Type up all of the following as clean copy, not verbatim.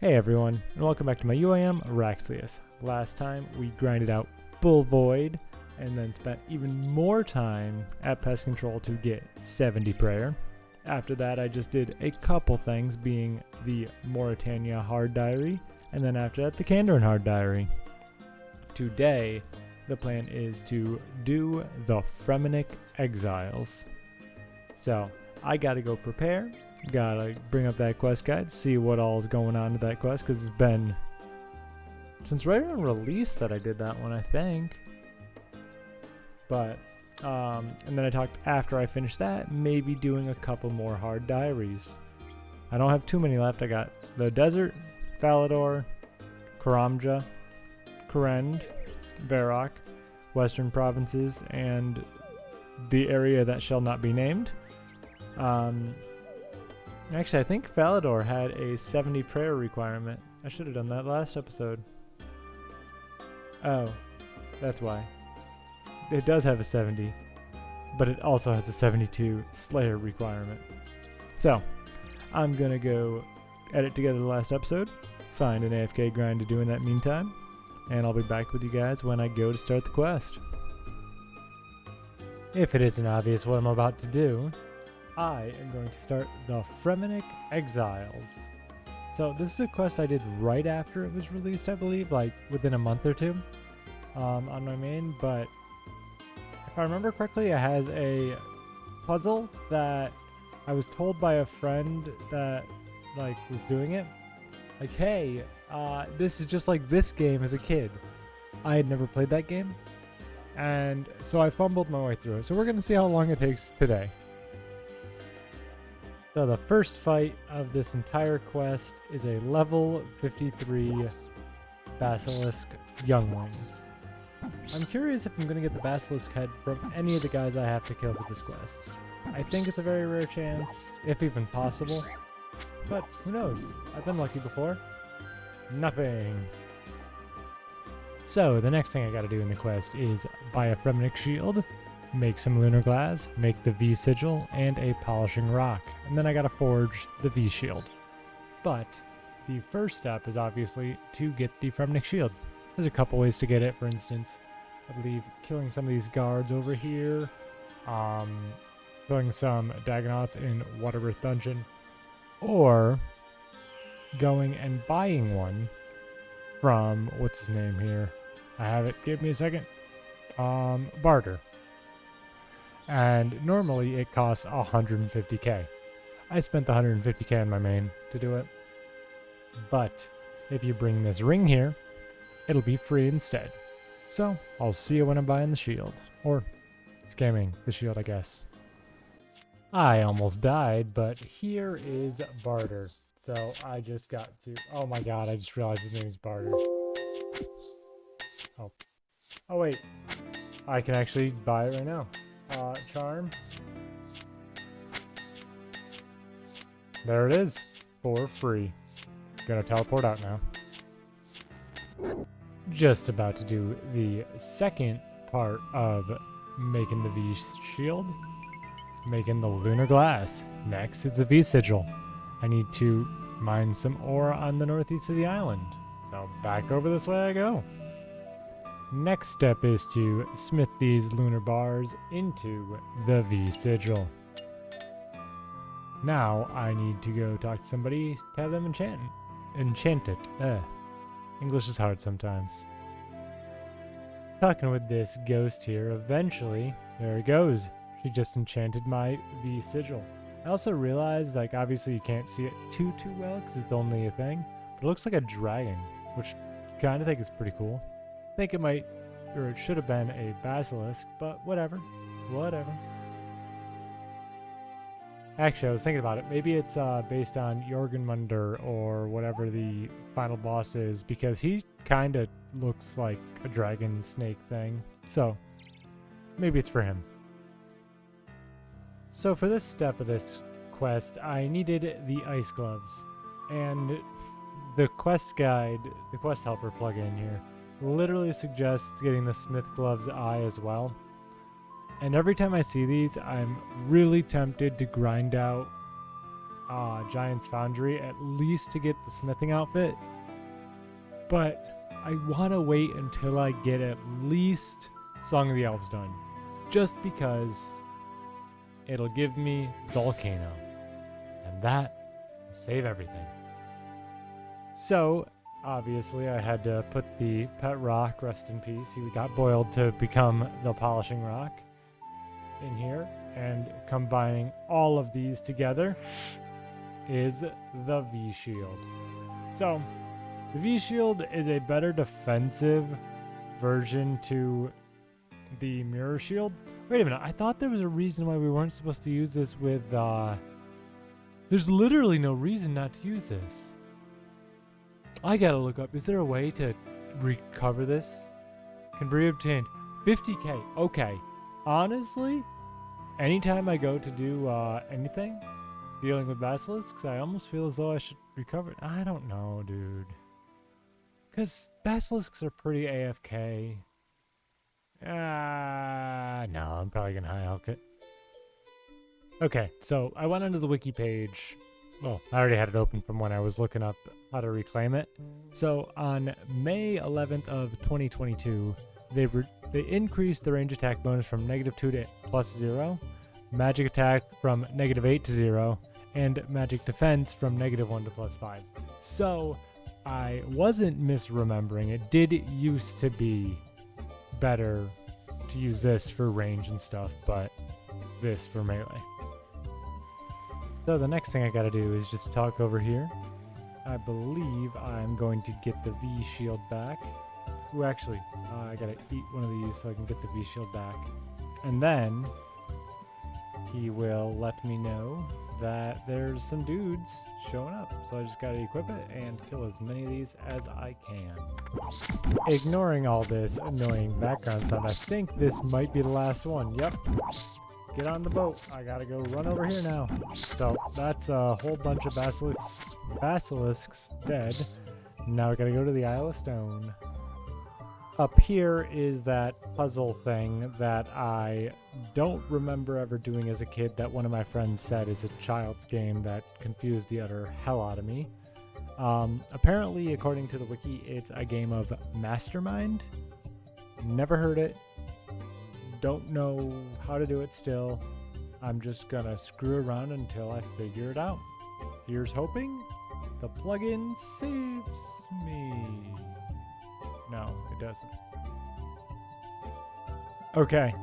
Hey everyone, and welcome back to my UAM Raxlius. Last time we grinded out full void and then spent even more time at pest control to get 70 prayer. After that I just did a couple things, being the Mauritania hard diary, and then after that the Kandarin hard diary. Today the plan is to do the Fremennik Exiles. So I gotta go prepare. Gotta bring up that quest guide, see what all is going on to that quest, because it's been since right around release that I did that one, I think. But and then I talked after I finished that, maybe doing a couple more hard diaries. I don't have too many left. I got the desert, Falador, Karamja, Karend, Varrock, Western provinces, and the area that shall not be named. Actually, I think Falador had a 70 prayer requirement. I should have done that last episode. Oh, that's why. It does have a 70, but it also has a 72 Slayer requirement. So, I'm gonna go edit together the last episode, find an AFK grind to do in that meantime, and I'll be back with you guys when I go to start the quest. If it isn't obvious what I'm about to do, I am going to start the Fremennik Exiles. So this is a quest I did right after it was released, I believe, like within a month or two on my main, but if I remember correctly, it has a puzzle that I was told by a friend that was doing it. Like, hey, this is just like this game as a kid. I had never played that game, and so I fumbled my way through it. So we're going to see how long it takes today. So the first fight of this entire quest is a level 53 Basilisk Youngling. I'm curious if I'm going to get the Basilisk head from any of the guys I have to kill for this quest. I think it's a very rare chance, if even possible, but who knows? I've been lucky before. Nothing. So the next thing I gotta do in the quest is buy a Fremennik shield, make some lunar glass, make the V sigil, and a polishing rock. And then I gotta forge the V shield. But the first step is obviously to get the Fremennik shield. There's a couple ways to get it. For instance, I believe killing some of these guards over here, killing some Dagonauts in Waterbirth Dungeon, or going and buying one from, what's his name here? I have it, give me a second. Barter. And normally it costs 150k. I spent the 150k on my main to do it. But if you bring this ring here, it'll be free instead. So I'll see you when I'm buying the shield. Or scamming the shield, I guess. I almost died, but here is Barter. So I just got to... Oh my god, I just realized his name is Barter. Oh. Oh wait. I can actually buy it right now. Charm. There it is. For free. Gonna teleport out now. Just about to do the second part of making the V shield. Making the lunar glass. Next, it's the V sigil. I need to mine some ore on the northeast of the island. So back over this way I go. Next step is to smith these lunar bars into the V sigil. Now I need to go talk to somebody to have them enchant it. English is hard sometimes. Talking with this ghost here, eventually, there it goes. She just enchanted my V sigil. I also realized, obviously you can't see it too well because it's only a thing, but it looks like a dragon, which I kind of think is pretty cool. I think it might, or it should have been a basilisk, but whatever. Actually, I was thinking about it. Maybe it's based on Jorgenmunder or whatever the final boss is, because he kind of looks like a dragon snake thing. So, maybe it's for him. So for this step of this quest, I needed the ice gloves. And the quest guide, the quest helper plugin here, literally suggests getting the Smith Gloves Eye as well. And every time I see these, I'm really tempted to grind out Giant's Foundry at least to get the smithing outfit. But I want to wait until I get at least Song of the Elves done. Just because it'll give me Volcano. And that will save everything. So, obviously, I had to put the pet rock, rest in peace. He got boiled to become the polishing rock in here. And combining all of these together is the V-Shield. So, the V-Shield is a better defensive version to the Mirror Shield. Wait a minute, I thought there was a reason why we weren't supposed to use this with, there's literally no reason not to use this. I gotta look up, is there a way to recover this? Can be obtained. 50k, okay. Honestly, anytime I go to do anything dealing with basilisks, I almost feel as though I should recover it. I don't know, dude. Because basilisks are pretty AFK. No, I'm probably going to high elk it. Okay, so I went onto the wiki page. Well, I already had it open from when I was looking up how to reclaim it. So on May 11th of 2022, they increased the range attack bonus from -2 to +0, magic attack from -8 to 0, and magic defense from -1 to +5. So I wasn't misremembering. It did used to be better to use this for range and stuff, but this for melee. So the next thing I gotta do is just talk over here. I believe I'm going to get the V-Shield back. Ooh, actually, I gotta eat one of these so I can get the V-Shield back. And then he will let me know that there's some dudes showing up. So I just gotta equip it and kill as many of these as I can. Ignoring all this annoying background sound, I think this might be the last one. Yep. Get on the boat. I gotta go run over here now. So that's a whole bunch of basilisks dead. Now we gotta go to the Isle of Stone. Up here is that puzzle thing that I don't remember ever doing as a kid that one of my friends said is a child's game that confused the utter hell out of me. Apparently, according to the wiki, it's a game of Mastermind. Never heard it. Don't know how to do it still. I'm just gonna screw around until I figure it out. Here's hoping the plugin saves me. No, it doesn't. Okay,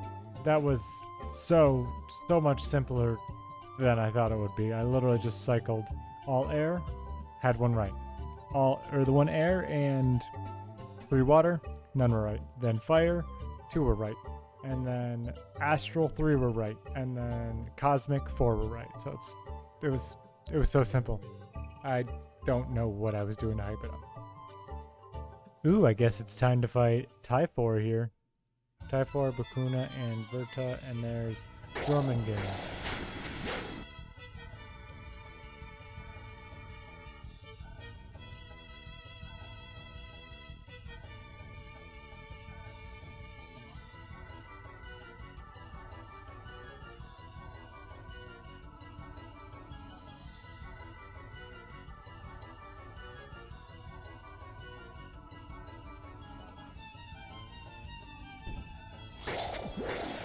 that was so much simpler than I thought it would be. I literally just cycled all air, had one right. The one air and 3 water, none were right. Then fire, 2 were right. And then astral, 3 were right. And then cosmic, 4 were right. So it was so simple. I don't know what I was doing to hype it up. Ooh, I guess it's time to fight Typhor here. Typhor, Bakuna, and Verta, and there's Jormungand.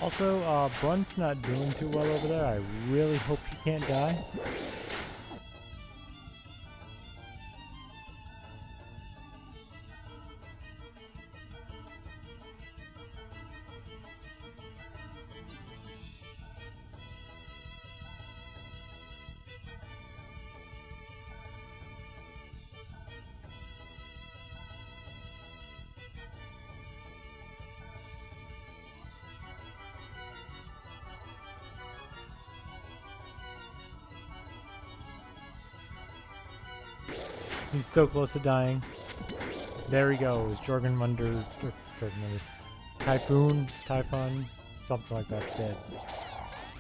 Also, Brunt's not doing too well over there. I really hope he can't die. He's so close to dying. There he goes. Jormungand, Typhoon, something like that's dead.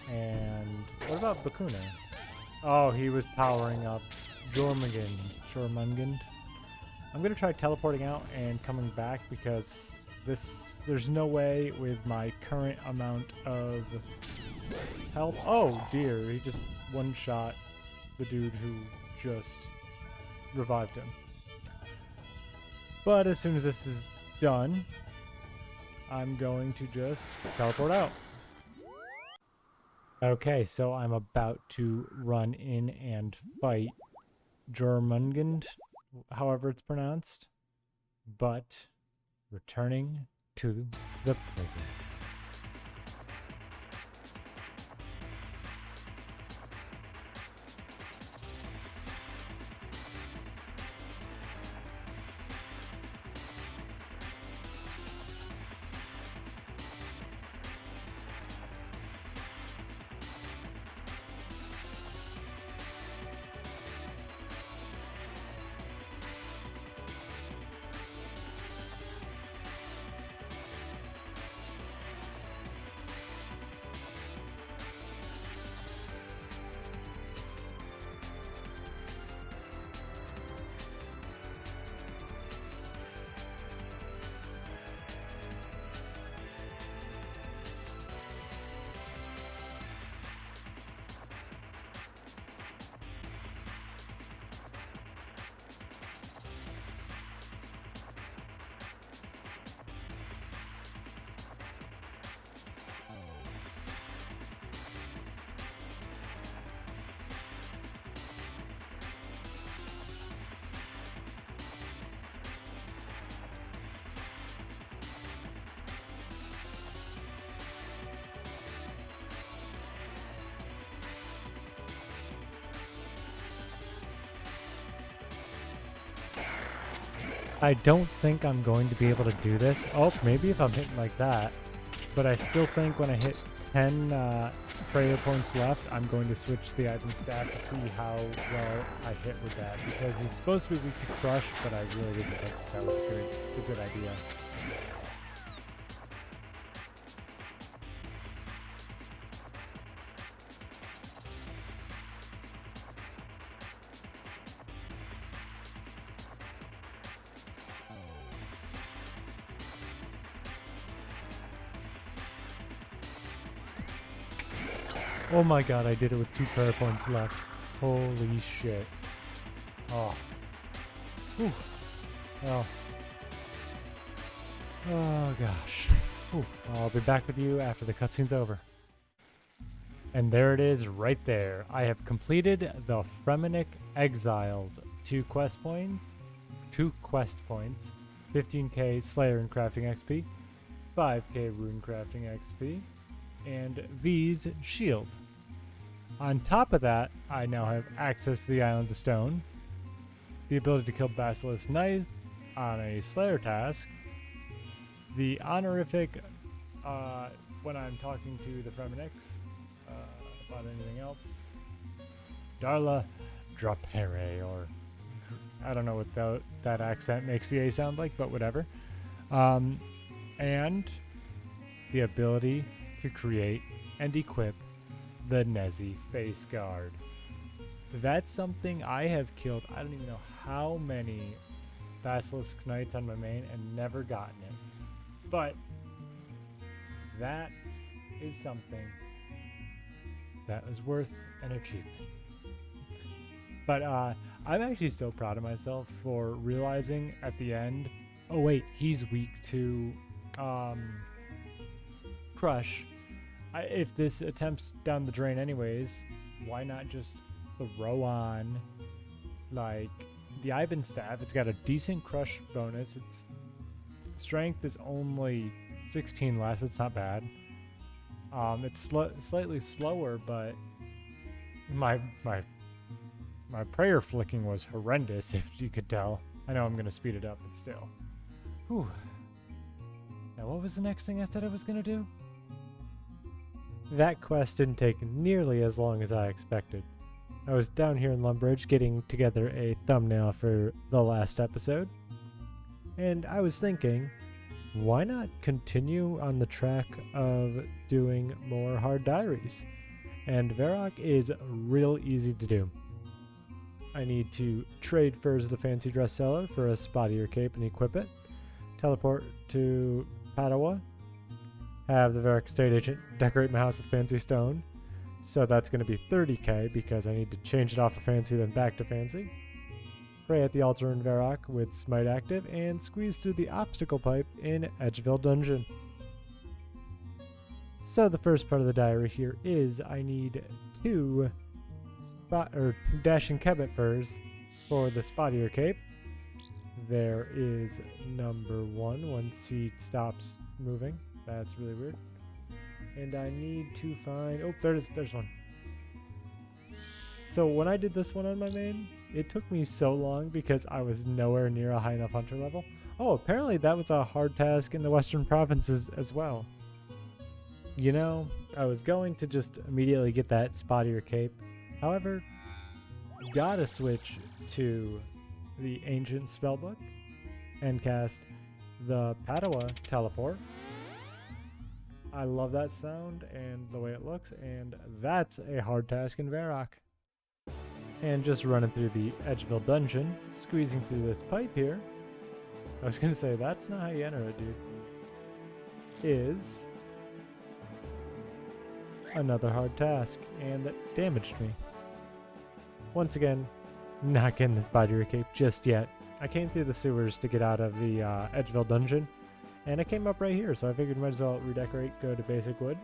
And what about Bakuna? Oh, he was powering up Jormungand. I'm gonna try teleporting out and coming back because there's no way with my current amount of health. Oh dear, he just one shot the dude who just revived him. But as soon as this is done, I'm going to just teleport out. Okay, so I'm about to run in and fight Jormungand, however it's pronounced, but returning to the prison. I don't think I'm going to be able to do this. Oh, maybe if I'm hitting like that. But I still think when I hit 10 prayer points left, I'm going to switch the item staff to see how well I hit with that. Because he's supposed to be weak to crush, but I really didn't think that was a good idea. Oh my god, I did it with 2 prayer points left. Holy shit. Oh. Whew. Well. Oh gosh. Whew. I'll be back with you after the cutscene's over. And there it is right there. I have completed the Fremennik Exiles. 2 quest points. 15k Slayer and Crafting XP. 5k Rune Crafting XP. And V's Shield. On top of that, I now have access to the Island of Stone, the ability to kill Basilisk Knight on a Slayer task, the honorific when I'm talking to the Fremenniks about anything else, Darla Drapere, or I don't know what that accent makes the A sound like, but whatever, and the ability to create and equip the Nezi face guard. That's something I have killed. I don't even know how many Basilisk Knights on my main and never gotten it. But that is something that was worth an achievement. But I'm actually so proud of myself for realizing at the end, oh wait, he's weak to crush. If this attempt's down the drain anyways, why not just throw on like the Ivan staff? It's got a decent crush bonus. Its strength is only 16 less. It's not bad. It's slightly slower, but my prayer flicking was horrendous, if you could tell. I know I'm gonna speed it up, but still. Whew. Now what was the next thing I said I was gonna do? That quest didn't take nearly as long as I expected. I was down here in Lumbridge getting together a thumbnail for the last episode, and I was thinking, why not continue on the track of doing more hard diaries? And Varrock is real easy to do. I need to trade Furs the Fancy Dress Seller for a spottier cape and equip it, teleport to Padua, have the Varrock Estate Agent decorate my house with fancy stone, So that's going to be 30k because I need to change it off of fancy then back to fancy. Pray at the altar in Varrock with smite active and squeeze through the obstacle pipe in Exiled dungeon. So the first part of the diary here is I need 2 dashing kebbit furs for the spottier cape. There is number 1 once he stops moving. That's really weird. And I need to find... Oh, there's one. So when I did this one on my main, it took me so long because I was nowhere near a high enough hunter level. Oh, apparently that was a hard task in the western provinces as well. You know, I was going to just immediately get that spottier cape. However, gotta switch to the ancient spellbook and cast the Padua teleport. I love that sound and the way it looks, and that's a hard task in Varrock. And just running through the Exiled dungeon, squeezing through this pipe here. I was gonna say, that's not how you enter it, dude. Is another hard task, and that damaged me. Once again, not getting this body cape just yet. I came through the sewers to get out of the Exiled dungeon, and I came up right here, so I figured might as well redecorate, go to basic wood,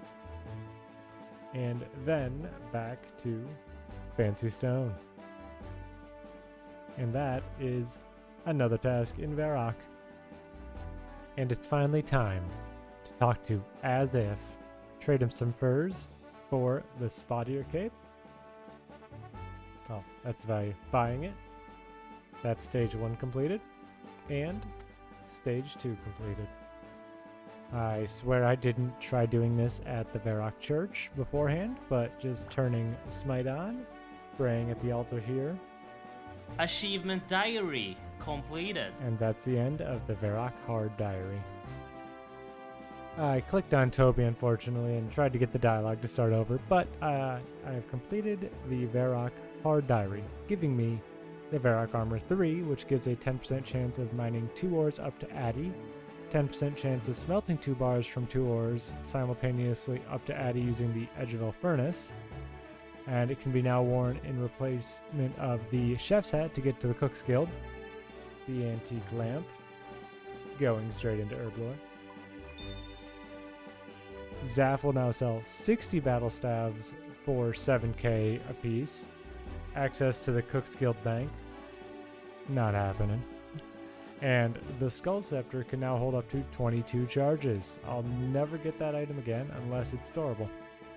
and then back to fancy stone. And that is another task in Varrock. And it's finally time to talk to As If. Trade him some furs for the spottier cape. Oh, that's value. Buying it. That's stage 1 completed. And stage 2 completed. I swear I didn't try doing this at the Varrock Church beforehand, but just turning Smite on, praying at the altar here. Achievement Diary completed. And that's the end of the Varrock Hard Diary. I clicked on Toby, unfortunately, and tried to get the dialogue to start over, but I have completed the Varrock Hard Diary, giving me the Varrock Armor 3, which gives a 10% chance of mining 2 ores up to Addy, 10% chance of smelting 2 bars from 2 ores simultaneously up to Addy using the Edgeville Furnace, and it can be now worn in replacement of the Chef's Hat to get to the Cook's Guild, the Antique Lamp, going straight into Herblore. Zaf will now sell 60 battle staves for 7k apiece. Access to the Cook's Guild Bank. Not happening. And the Skull Scepter can now hold up to 22 charges. I'll never get that item again unless it's storable.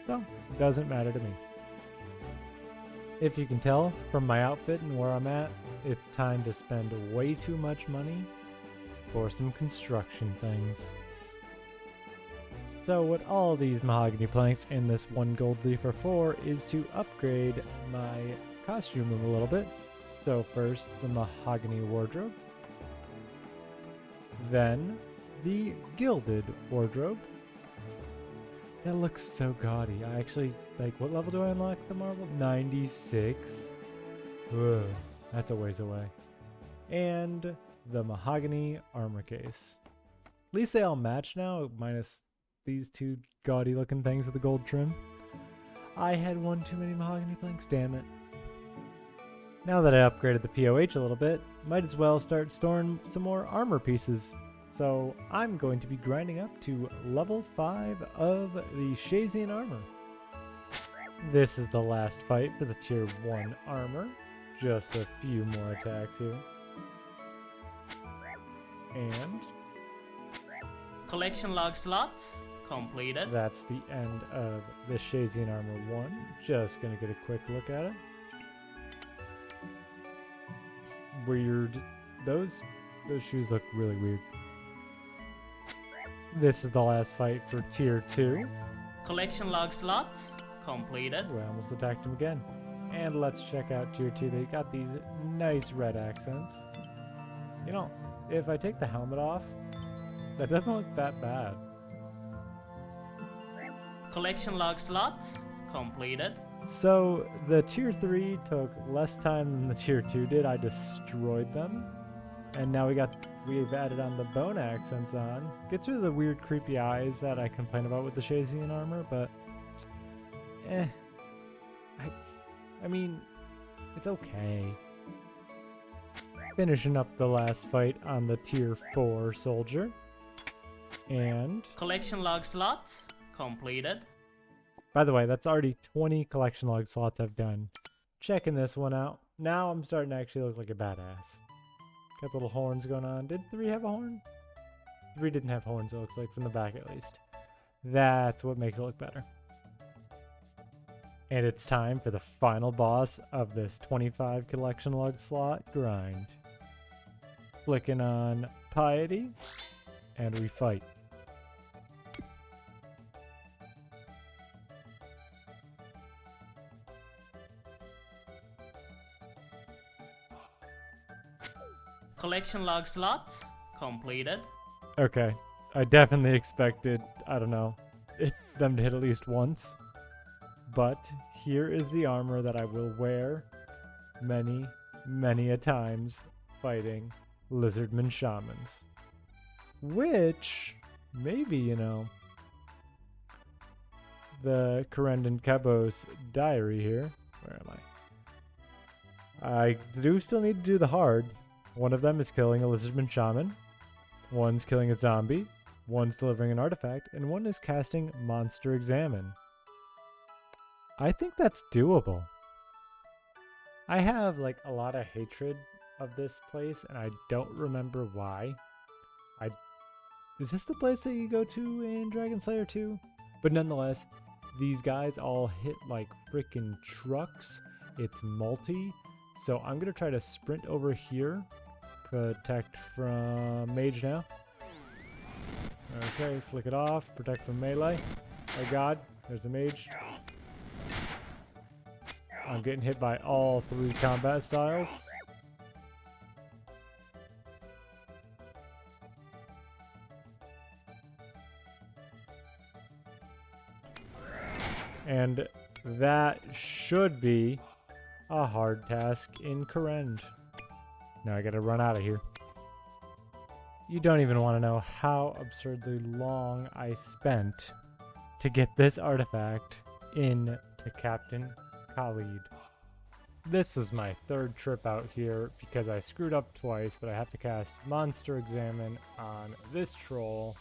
So, it doesn't matter to me. If you can tell from my outfit and where I'm at, it's time to spend way too much money for some construction things. So what all these mahogany planks and this 1 gold leaf are for is to upgrade my costume a little bit. So first the mahogany wardrobe, then the gilded wardrobe. That looks so gaudy. I actually, what level do I unlock the marble? 96. Ugh, that's a ways away. And the mahogany armor case. At least they all match now, minus these 2 gaudy looking things with the gold trim. I had one too many mahogany planks, damn it. Now that I upgraded the POH a little bit, might as well start storing some more armor pieces. So I'm going to be grinding up to level 5 of the Shazian armor. This is the last fight for the tier 1 armor. Just a few more attacks here. And Collection log slot completed. That's the end of the Shazian armor 1. Just gonna get a quick look at it. Weird. Those shoes look really weird. This is the last fight for tier 2. Collection log slot completed. Ooh, I almost attacked him again. And let's check out tier 2. They got these nice red accents. You know, if I take the helmet off, that doesn't look that bad. Collection log slot completed. So the tier 3 took less time than the tier 2 did. I destroyed them. And now we've added on the bone accents on. Gets rid of the weird creepy eyes that I complain about with the Shazian armor, but I mean, it's okay. Finishing up the last fight on the tier 4 soldier. And Collection log slot completed. by the way, that's already 20 collection log slots I've done. Checking this one out. Now I'm starting to actually look like a badass. Got little horns going on. Did 3 have a horn? 3 didn't have horns, it looks like, from the back at least. That's what makes it look better. And it's time for the final boss of this 25 collection log slot grind. Flicking on Piety, and we fight. Collection log slot completed. Okay, I definitely expected, I don't know, them to hit at least once. But here is the armor that I will wear many, many a times fighting Lizardman Shamans. Which, maybe, you know, the Corendon Cabos diary here. Where am I? I do still need to do the hard. One of them is killing a Lizardman Shaman. One's killing a zombie. One's delivering an artifact. And one is casting Monster Examine. I think that's doable. I have like a lot of hatred of this place and I don't remember why. Is this the place that you go to in Dragon Slayer 2? But nonetheless, these guys all hit like freaking trucks. It's multi. So I'm going to try to sprint over here. Protect from mage now. Okay, flick it off. Protect from melee. Oh god, there's a mage. I'm getting hit by all 3 combat styles. And that should be a hard task in Corend. Now I gotta run out of here. You don't even want to know how absurdly long I spent to get this artifact in to Captain Khalid. This is my 3rd trip out here because I screwed up twice, but I have to cast Monster Examine on this troll.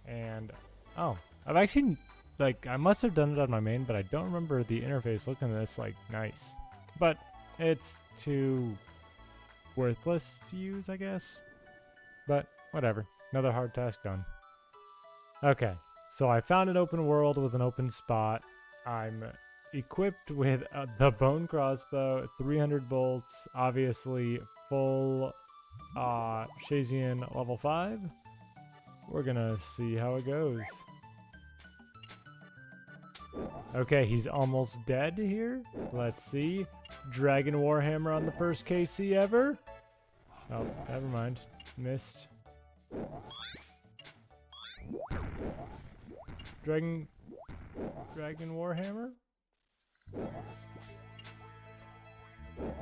And, oh, I've actually, like, I must have done it on my main, but I don't remember the interface looking this, like, nice. But it's too worthless to use, I guess. But whatever, another hard task done. Okay, so I found an open world with an open spot. I'm equipped with the bone crossbow, 300 bolts, obviously full Shazian level 5. We're gonna see how it goes. Okay, he's almost dead here. Let's see. Dragon Warhammer on the first KC ever. Oh, never mind. Missed. Dragon Warhammer?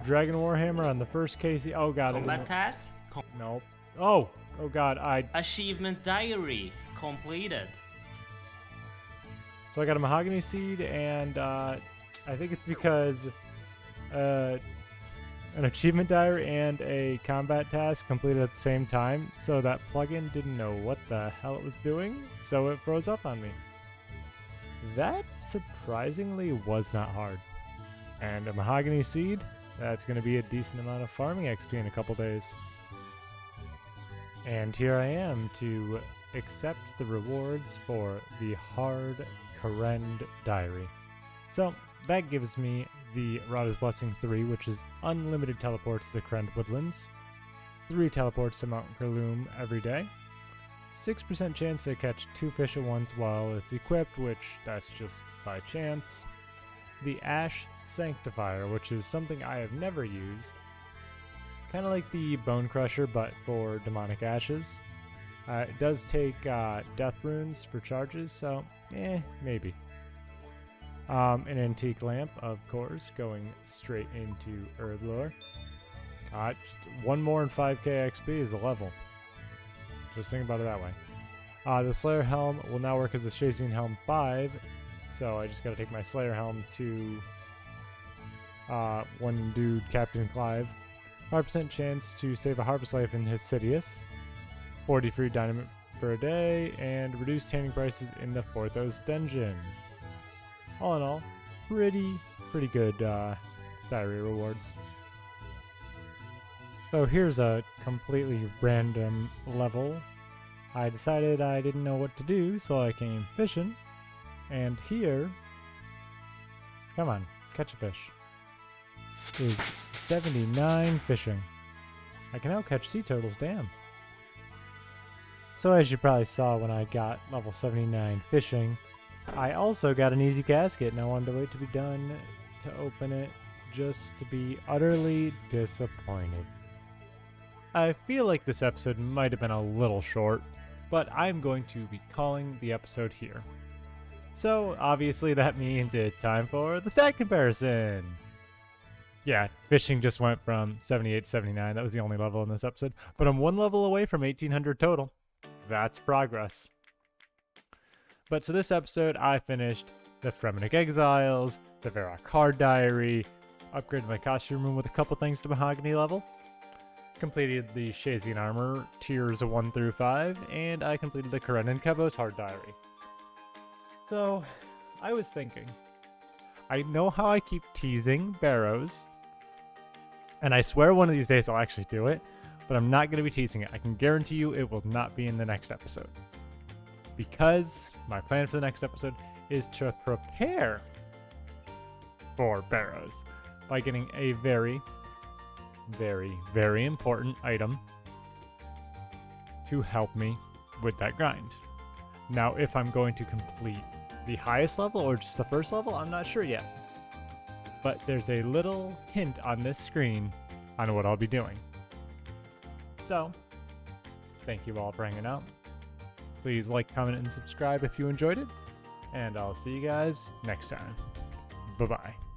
Dragon Warhammer on the first KC. Oh god. Combat task. Nope. Oh god. Achievement diary completed. So I got a mahogany seed, and I think it's because an achievement diary and a combat task completed at the same time, so that plugin didn't know what the hell it was doing, so it froze up on me. That surprisingly was not hard. And a mahogany seed, that's going to be a decent amount of farming XP in a couple days. And here I am to accept the rewards for the hard Corend diary. So that gives me the Rada's Blessing 3, which is unlimited teleports to the Corend Woodlands, 3 teleports to Mount Kurlum every day, 6% chance to catch 2 fish at once while it's equipped, which that's just by chance, the Ash Sanctifier, which is something I have never used, kind of like the Bone Crusher but for demonic ashes. It does take death runes for charges, so maybe. An antique lamp, of course, going straight into Erdlore. Just 1 more and 5k XP is the level. Just think about it that way. The Slayer Helm will now work as a Shazian Helm 5, so I just gotta take my Slayer Helm to one dude, Captain Clive. 5% chance to save a harvest life in Hisidius. 40 free dynamite for a day, and reduced tanning prices in the Forthos dungeon. All in all, pretty good diary rewards. So here's a completely random level. I decided I didn't know what to do, so I came fishing. And here, come on, catch a fish, is 79 fishing. I can now catch sea turtles, damn. So as you probably saw when I got level 79 fishing, I also got an easy casket, and I wanted to wait to be done to open it just to be utterly disappointed. I feel like this episode might have been a little short, but I'm going to be calling the episode here. So obviously that means it's time for the stat comparison. Yeah, fishing just went from 78 to 79. That was the only level in this episode, but I'm one level away from 1800 total. That's progress. But so this episode, I finished the Fremennik Exiles, the Varrock Card Diary, upgraded my costume room with a couple things to Mahogany level, completed the Shazian Armor tiers 1 through 5, and I completed the Karen Kevo's Hard Diary. So, I was thinking, I know how I keep teasing Barrows, and I swear one of these days I'll actually do it, but I'm not going to be teasing it. I can guarantee you it will not be in the next episode. Because my plan for the next episode is to prepare for Barrows by getting a very important item to help me with that grind. Now, if I'm going to complete the highest level or just the first level, I'm not sure yet. But there's a little hint on this screen on what I'll be doing. So, thank you all for hanging out. Please like, comment, and subscribe if you enjoyed it. And I'll see you guys next time. Bye-bye.